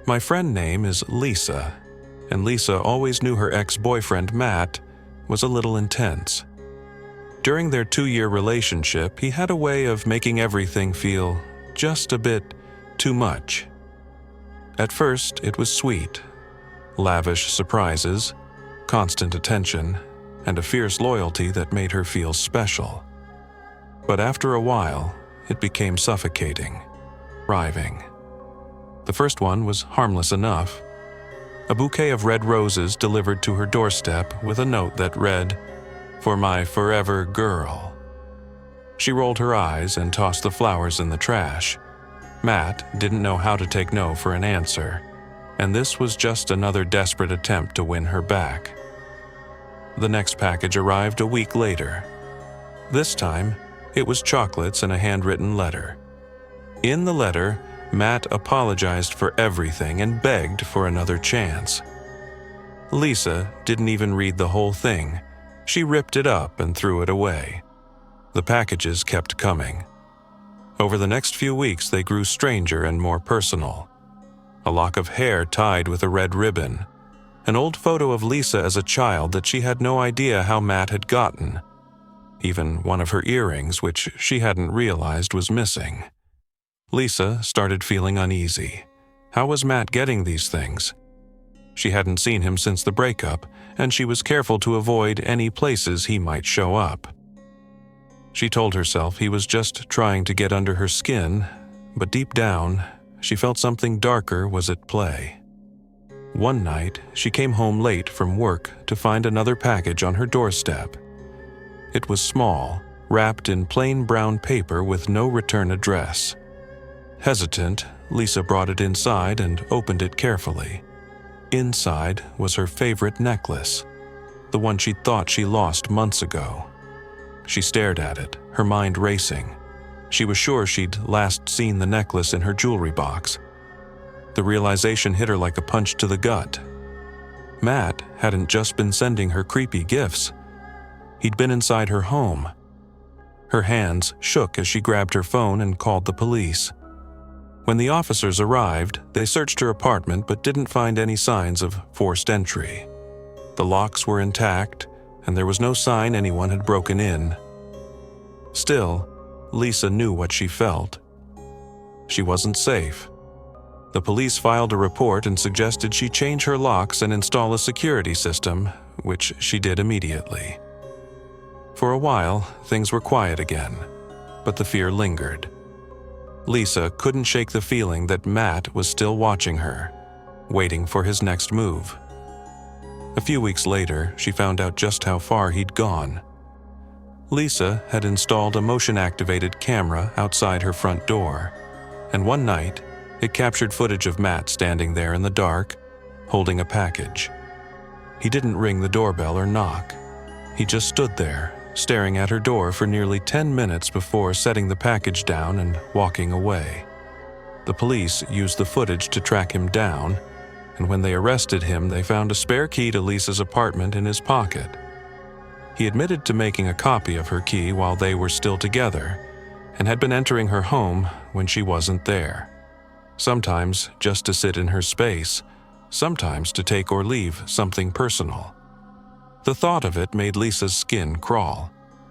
My friend name is Lisa, and Lisa always knew her ex-boyfriend Matt was a little intense. During their 2-year relationship, he had a way of making everything feel just a bit too much. At first, it was sweet. Lavish surprises, constant attention, and a fierce loyalty that made her feel special. But after a while, it became suffocating, riving. The first one was harmless enough. A bouquet of red roses delivered to her doorstep with a note that read, "For my forever girl." She rolled her eyes and tossed the flowers in the trash. Matt didn't know how to take no for an answer, and this was just another desperate attempt to win her back. The next package arrived a week later. This time, it was chocolates and a handwritten letter. In the letter, Matt apologized for everything and begged for another chance. Lisa didn't even read the whole thing. She ripped it up and threw it away. The packages kept coming. Over the next few weeks, they grew stranger and more personal. A lock of hair tied with a red ribbon. An old photo of Lisa as a child that she had no idea how Matt had gotten. Even one of her earrings, which she hadn't realized was missing. Lisa started feeling uneasy. How was Matt getting these things? She hadn't seen him since the breakup, and she was careful to avoid any places he might show up. She told herself he was just trying to get under her skin, but deep down, she felt something darker was at play. One night, she came home late from work to find another package on her doorstep. It was small, wrapped in plain brown paper with no return address. Hesitant, Lisa brought it inside and opened it carefully. Inside was her favorite necklace, the one she thought she lost months ago. She stared at it, her mind racing. She was sure she'd last seen the necklace in her jewelry box. The realization hit her like a punch to the gut. Matt hadn't just been sending her creepy gifts. He'd been inside her home. Her hands shook as she grabbed her phone and called the police. When the officers arrived, they searched her apartment but didn't find any signs of forced entry. The locks were intact, and there was no sign anyone had broken in. Still, Lisa knew what she felt. She wasn't safe. The police filed a report and suggested she change her locks and install a security system, which she did immediately. For a while, things were quiet again, but the fear lingered. Lisa couldn't shake the feeling that Matt was still watching her, waiting for his next move. A few weeks later, she found out just how far he'd gone. Lisa had installed a motion-activated camera outside her front door, and one night, it captured footage of Matt standing there in the dark, holding a package. He didn't ring the doorbell or knock. He just stood there, staring at her door for nearly 10 minutes before setting the package down and walking away. The police used the footage to track him down, and when they arrested him, they found a spare key to Lisa's apartment in his pocket. He admitted to making a copy of her key while they were still together, and had been entering her home when she wasn't there. Sometimes just to sit in her space, sometimes to take or leave something personal. The thought of it made Lisa's skin crawl.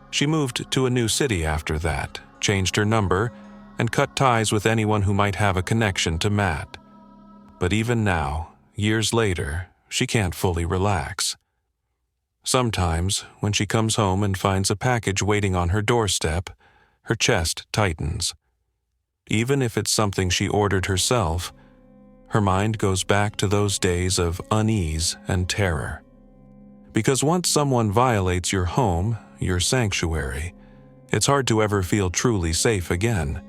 She moved to a new city after that, changed her number, and cut ties with anyone who might have a connection to Matt. But even now, years later, she can't fully relax. Sometimes, when she comes home and finds a package waiting on her doorstep, her chest tightens. Even if it's something she ordered herself, her mind goes back to those days of unease and terror. Because once someone violates your home, your sanctuary, it's hard to ever feel truly safe again.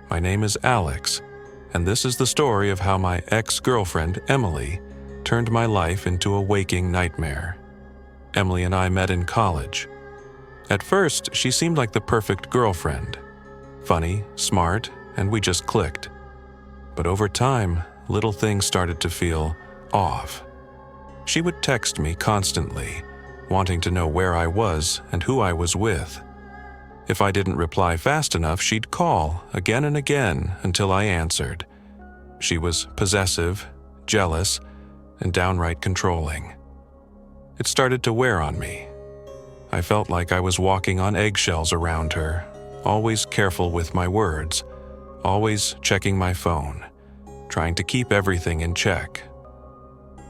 My name is Alex, and this is the story of how my ex-girlfriend, Emily, turned my life into a waking nightmare. Emily and I met in college. At first, she seemed like the perfect girlfriend. Funny, smart, and we just clicked. But over time, little things started to feel off. She would text me constantly, wanting to know where I was and who I was with. If I didn't reply fast enough, she'd call again and again until I answered. She was possessive, jealous, and downright controlling. It started to wear on me. I felt like I was walking on eggshells around her, always careful with my words, always checking my phone, trying to keep everything in check.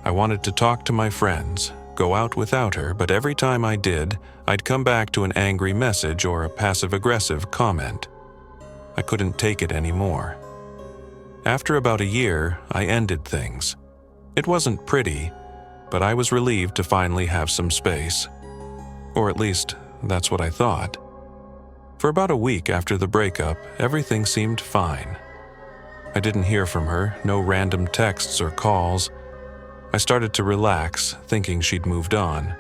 I wanted to talk to my friends, go out without her, but every time I did, I'd come back to an angry message or a passive-aggressive comment. I couldn't take it anymore. After about a year, I ended things. It wasn't pretty, but I was relieved to finally have some space. Or at least, that's what I thought. For about a week after the breakup, everything seemed fine. I didn't hear from her, no random texts or calls. I started to relax, thinking she'd moved on.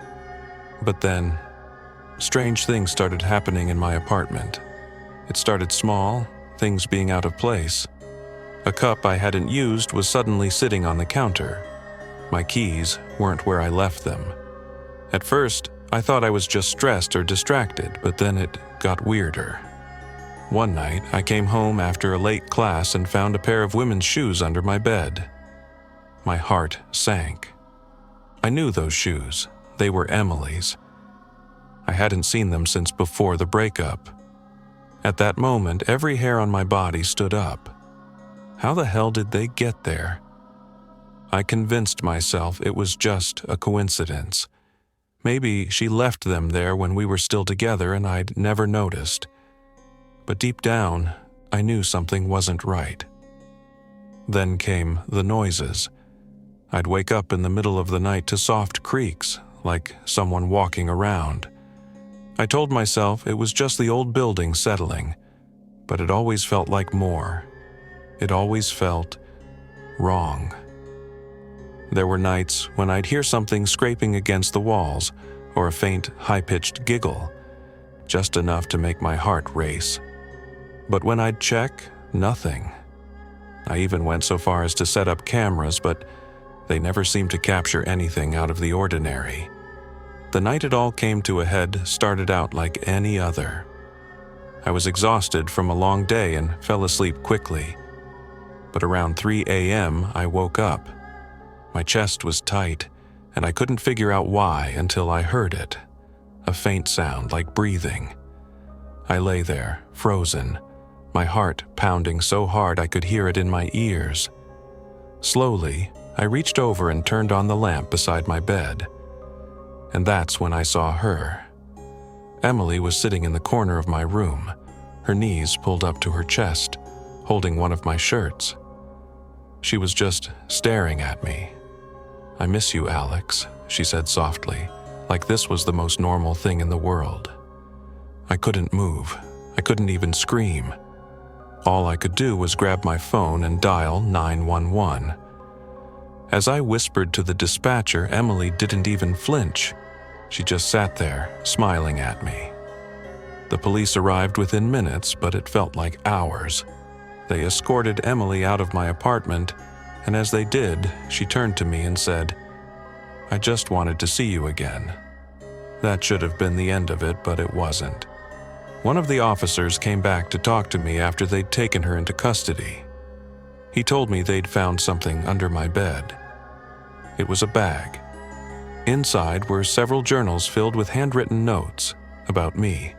But then, strange things started happening in my apartment. It started small, things being out of place. A cup I hadn't used was suddenly sitting on the counter. My keys weren't where I left them. At first, I thought I was just stressed or distracted, but then it got weirder. One night, I came home after a late class and found a pair of women's shoes under my bed. My heart sank. I knew those shoes. They were Emily's. I hadn't seen them since before the breakup. At that moment, every hair on my body stood up. How the hell did they get there? I convinced myself it was just a coincidence. Maybe she left them there when we were still together and I'd never noticed. But deep down, I knew something wasn't right. Then came the noises. I'd wake up in the middle of the night to soft creaks, like someone walking around. I told myself it was just the old building settling, but it always felt like more. It always felt wrong. There were nights when I'd hear something scraping against the walls, or a faint, high-pitched giggle, just enough to make my heart race. But when I'd check, nothing. I even went so far as to set up cameras, but they never seemed to capture anything out of the ordinary. The night it all came to a head started out like any other. I was exhausted from a long day and fell asleep quickly. But around 3 a.m., I woke up. My chest was tight, and I couldn't figure out why until I heard it. A faint sound like breathing. I lay there, frozen, my heart pounding so hard I could hear it in my ears. Slowly, I reached over and turned on the lamp beside my bed. And that's when I saw her. Emily was sitting in the corner of my room, her knees pulled up to her chest, holding one of my shirts. She was just staring at me. "I miss you, Alex," she said softly, like this was the most normal thing in the world. I couldn't move. I couldn't even scream. All I could do was grab my phone and dial 911. As I whispered to the dispatcher, Emily didn't even flinch. She just sat there, smiling at me. The police arrived within minutes, but it felt like hours. They escorted Emily out of my apartment, and as they did, she turned to me and said, "I just wanted to see you again." That should have been the end of it, but it wasn't. One of the officers came back to talk to me after they'd taken her into custody. He told me they'd found something under my bed. It was a bag. Inside were several journals filled with handwritten notes about me.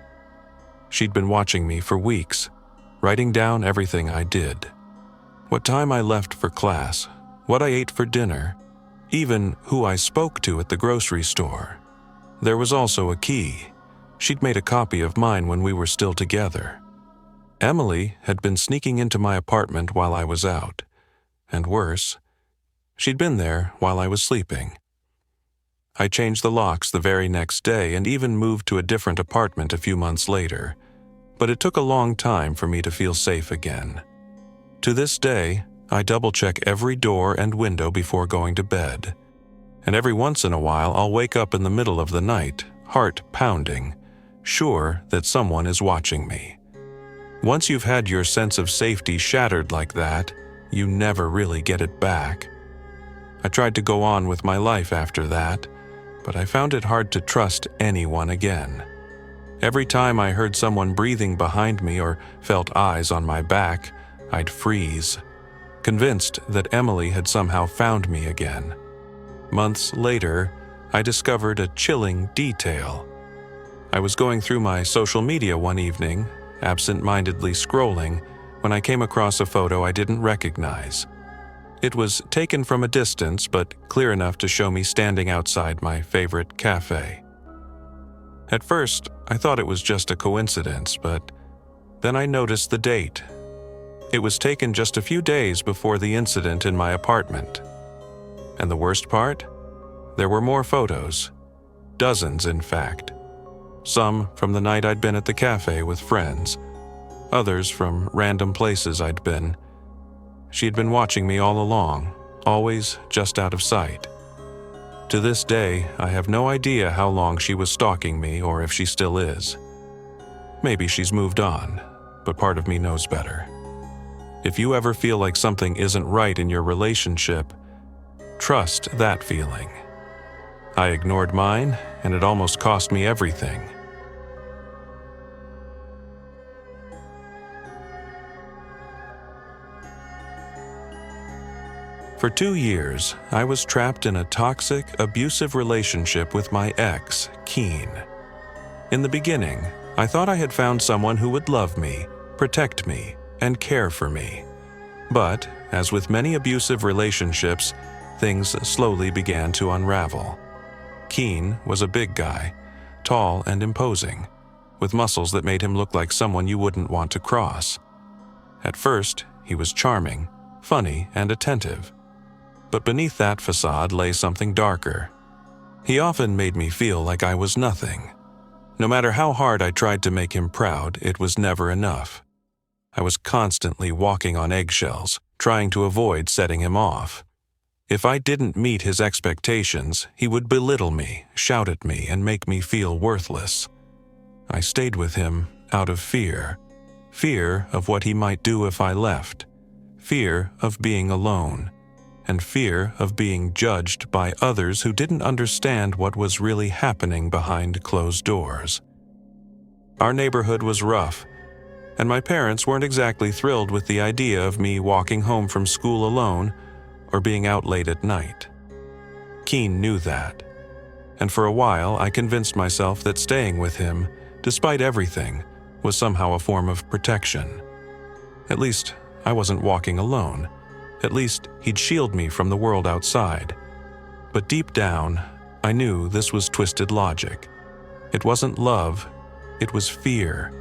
She'd been watching me for weeks, writing down everything I did. What time I left for class, what I ate for dinner, even who I spoke to at the grocery store. There was also a key. She'd made a copy of mine when we were still together. Emily had been sneaking into my apartment while I was out. And worse, she'd been there while I was sleeping. I changed the locks the very next day and even moved to a different apartment a few months later. But it took a long time for me to feel safe again. To this day, I double-check every door and window before going to bed. And every once in a while, I'll wake up in the middle of the night, heart pounding, sure that someone is watching me. Once you've had your sense of safety shattered like that, you never really get it back. I tried to go on with my life after that, but I found it hard to trust anyone again. Every time I heard someone breathing behind me or felt eyes on my back, I'd freeze, convinced that Emily had somehow found me again. Months later, I discovered a chilling detail. I was going through my social media one evening, absent-mindedly scrolling, when I came across a photo I didn't recognize. It was taken from a distance, but clear enough to show me standing outside my favorite cafe. At first, I thought it was just a coincidence, but then I noticed the date. It was taken just a few days before the incident in my apartment. And the worst part? There were more photos. Dozens, in fact. Some from the night I'd been at the cafe with friends. Others from random places I'd been. She'd been watching me all along, always just out of sight. To this day, I have no idea how long she was stalking me or if she still is. Maybe she's moved on, but part of me knows better. If you ever feel like something isn't right in your relationship, trust that feeling. I ignored mine, and it almost cost me everything. For 2 years, I was trapped in a toxic, abusive relationship with my ex, Keen. In the beginning, I thought I had found someone who would love me, protect me, and care for me. But, as with many abusive relationships, things slowly began to unravel. Keen was a big guy, tall and imposing, with muscles that made him look like someone you wouldn't want to cross. At first, he was charming, funny, and attentive. But beneath that facade lay something darker. He often made me feel like I was nothing. No matter how hard I tried to make him proud, it was never enough. I was constantly walking on eggshells, trying to avoid setting him off. If I didn't meet his expectations, he would belittle me, shout at me, and make me feel worthless. I stayed with him out of fear. Fear of what he might do if I left. Fear of being alone. And fear of being judged by others who didn't understand what was really happening behind closed doors. Our neighborhood was rough, and my parents weren't exactly thrilled with the idea of me walking home from school alone or being out late at night. Keen knew that, and for a while I convinced myself that staying with him, despite everything, was somehow a form of protection. At least, I wasn't walking alone. At least, he'd shield me from the world outside. But deep down, I knew this was twisted logic. It wasn't love, it was fear,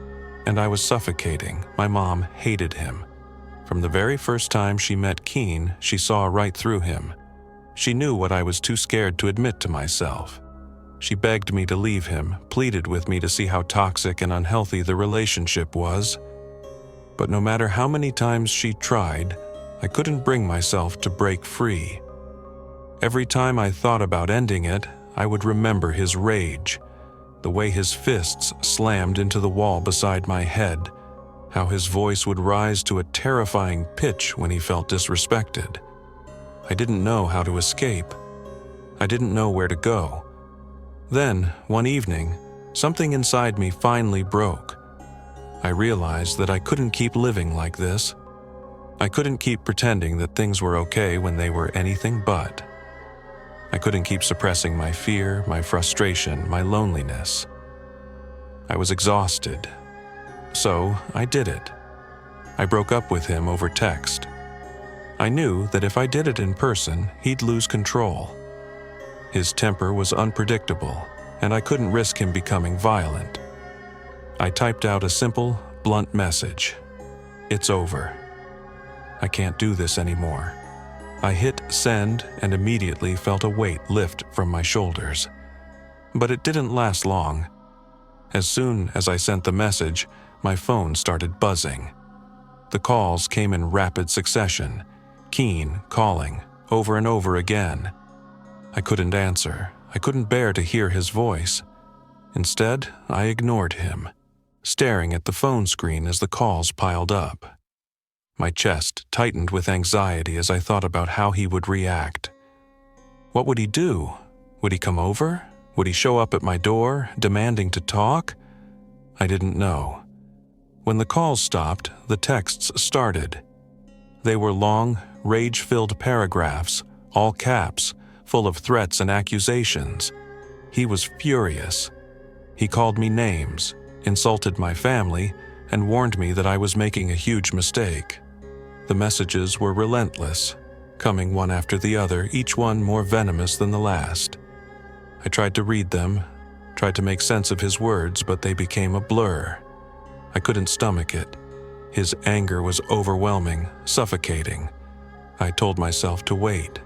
and I was suffocating. My mom hated him. From the very first time she met Keen, she saw right through him. She knew what I was too scared to admit to myself. She begged me to leave him, pleaded with me to see how toxic and unhealthy the relationship was. But no matter how many times she tried, I couldn't bring myself to break free. Every time I thought about ending it, I would remember his rage, the way his fists slammed into the wall beside my head, how his voice would rise to a terrifying pitch when he felt disrespected. I didn't know how to escape. I didn't know where to go. Then, one evening, something inside me finally broke. I realized that I couldn't keep living like this. I couldn't keep pretending that things were okay when they were anything but. I couldn't keep suppressing my fear, my frustration, my loneliness. I was exhausted. So I did it. I broke up with him over text. I knew that if I did it in person, he'd lose control. His temper was unpredictable, and I couldn't risk him becoming violent. I typed out a simple, blunt message. It's over. I can't do this anymore. I hit send and immediately felt a weight lift from my shoulders. But it didn't last long. As soon as I sent the message, my phone started buzzing. The calls came in rapid succession, Keen calling over and over again. I couldn't answer. I couldn't bear to hear his voice. Instead, I ignored him, staring at the phone screen as the calls piled up. My chest tightened with anxiety as I thought about how he would react. What would he do? Would he come over? Would he show up at my door, demanding to talk? I didn't know. When the calls stopped, the texts started. They were long, rage-filled paragraphs, all caps, full of threats and accusations. He was furious. He called me names, insulted my family, and warned me that I was making a huge mistake. The messages were relentless, coming one after the other, each one more venomous than the last. I tried to read them, tried to make sense of his words, but they became a blur. I couldn't stomach it. His anger was overwhelming, suffocating. I told myself to wait.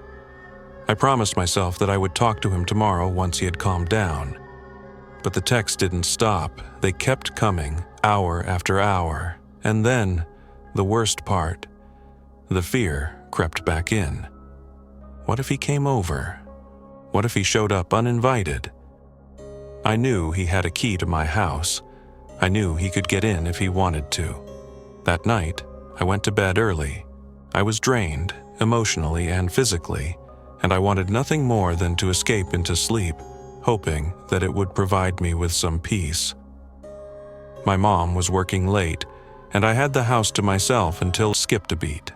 I promised myself that I would talk to him tomorrow once he had calmed down. But the texts didn't stop. They kept coming, hour after hour. And then, the worst part, the fear crept back in. What if he came over? What if he showed up uninvited? I knew he had a key to my house. I knew he could get in if he wanted to. That night, I went to bed early. I was drained, emotionally and physically, and I wanted nothing more than to escape into sleep, hoping that it would provide me with some peace. My mom was working late, and I had the house to myself until it skipped a beat.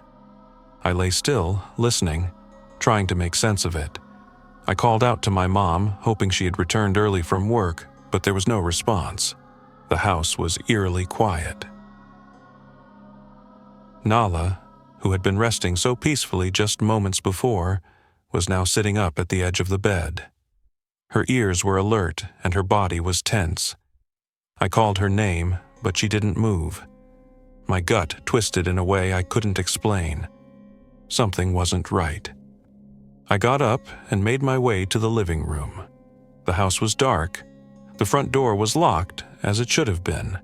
I lay still, listening, trying to make sense of it. I called out to my mom, hoping she had returned early from work, but there was no response. The house was eerily quiet. Nala, who had been resting so peacefully just moments before, was now sitting up at the edge of the bed. Her ears were alert and her body was tense. I called her name, but she didn't move. My gut twisted in a way I couldn't explain. Something wasn't right. I got up and made my way to the living room. The house was dark. The front door was locked, as it should have been.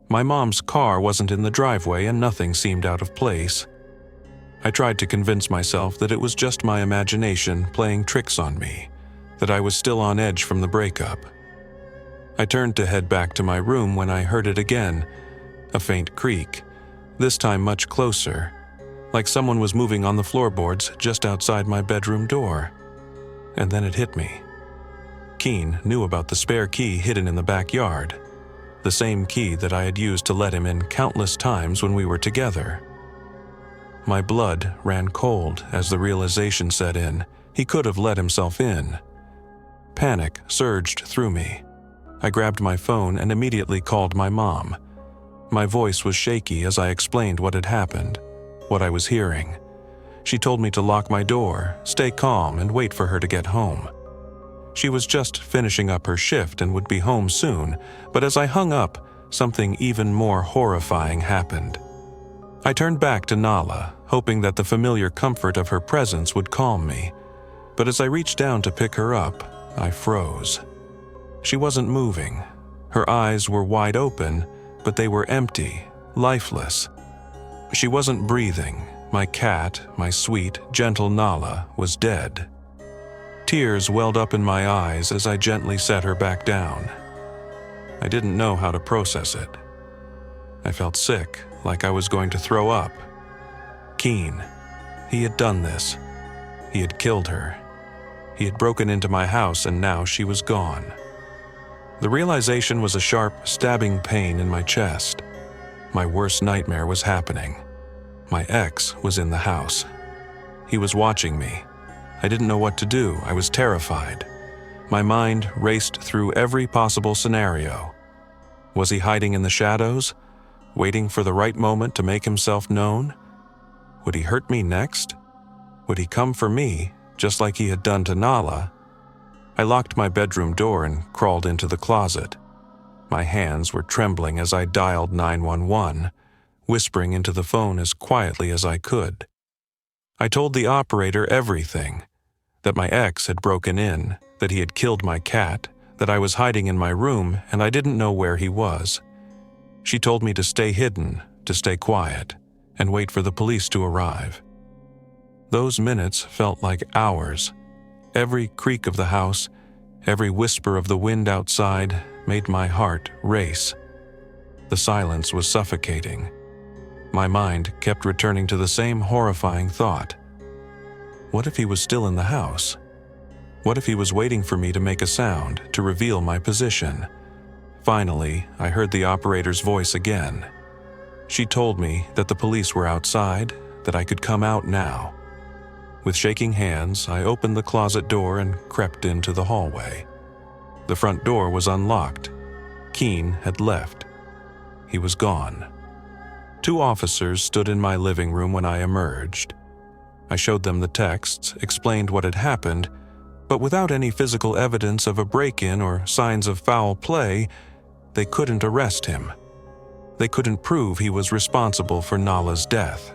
My mom's car wasn't in the driveway and nothing seemed out of place. I tried to convince myself that it was just my imagination playing tricks on me, that I was still on edge from the breakup. I turned to head back to my room when I heard it again, a faint creak, this time much closer, like someone was moving on the floorboards just outside my bedroom door. And then it hit me. Keen knew about the spare key hidden in the backyard, the same key that I had used to let him in countless times when we were together. My blood ran cold as the realization set in. He could have let himself in. Panic surged through me. I grabbed my phone and immediately called my mom. My voice was shaky as I explained what had happened, what I was hearing. She told me to lock my door, stay calm, and wait for her to get home. She was just finishing up her shift and would be home soon, but as I hung up, something even more horrifying happened. I turned back to Nala, hoping that the familiar comfort of her presence would calm me, but as I reached down to pick her up, I froze. She wasn't moving. Her eyes were wide open, but they were empty, lifeless. She wasn't breathing. My cat, my sweet, gentle Nala, was dead. Tears welled up in my eyes as I gently set her back down. I didn't know how to process it. I felt sick, like I was going to throw up. Keen. He had done this. He had killed her. He had broken into my house and now she was gone. The realization was a sharp, stabbing pain in my chest. My worst nightmare was happening. My ex was in the house. He was watching me. I didn't know what to do. I was terrified. My mind raced through every possible scenario. Was he hiding in the shadows, waiting for the right moment to make himself known? Would he hurt me next? Would he come for me, just like he had done to Nala? I locked my bedroom door and crawled into the closet. My hands were trembling as I dialed 911, whispering into the phone as quietly as I could. I told the operator everything, that my ex had broken in, that he had killed my cat, that I was hiding in my room and I didn't know where he was. She told me to stay hidden, to stay quiet, and wait for the police to arrive. Those minutes felt like hours. Every creak of the house, every whisper of the wind outside made my heart race. The silence was suffocating. My mind kept returning to the same horrifying thought. What if he was still in the house? What if he was waiting for me to make a sound, to reveal my position? Finally, I heard the operator's voice again. She told me that the police were outside, that I could come out now. With shaking hands, I opened the closet door and crept into the hallway. The front door was unlocked. Keen had left. He was gone. 2 officers stood in my living room when I emerged. I showed them the texts, explained what had happened, but without any physical evidence of a break-in or signs of foul play, they couldn't arrest him. They couldn't prove he was responsible for Nala's death.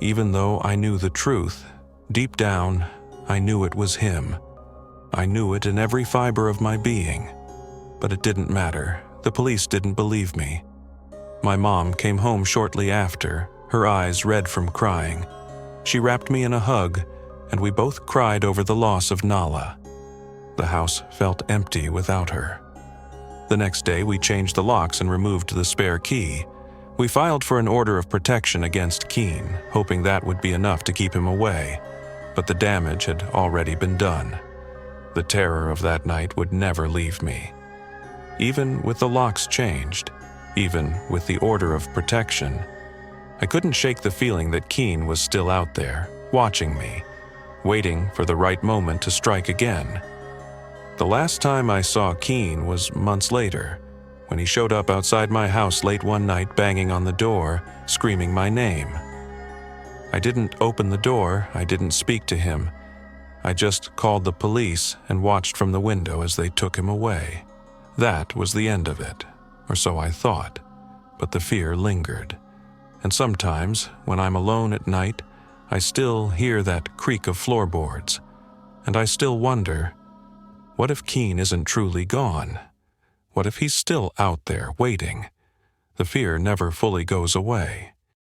Even though I knew the truth, deep down, I knew it was him. I knew it in every fiber of my being. But it didn't matter. The police didn't believe me. My mom came home shortly after, her eyes red from crying. She wrapped me in a hug, and we both cried over the loss of Nala. The house felt empty without her. The next day, we changed the locks and removed the spare key. We filed for an order of protection against Keen, hoping that would be enough to keep him away. But the damage had already been done. The terror of that night would never leave me. Even with the locks changed, even with the order of protection, I couldn't shake the feeling that Keen was still out there, watching me, waiting for the right moment to strike again. The last time I saw Keen was months later, when he showed up outside my house late one night banging on the door, screaming my name. I didn't open the door, I didn't speak to him. I just called the police and watched from the window as they took him away. That was the end of it, or so I thought, but the fear lingered. And sometimes, when I'm alone at night, I still hear that creak of floorboards, and I still wonder, what if Keen isn't truly gone? What if he's still out there waiting? The fear never fully goes away.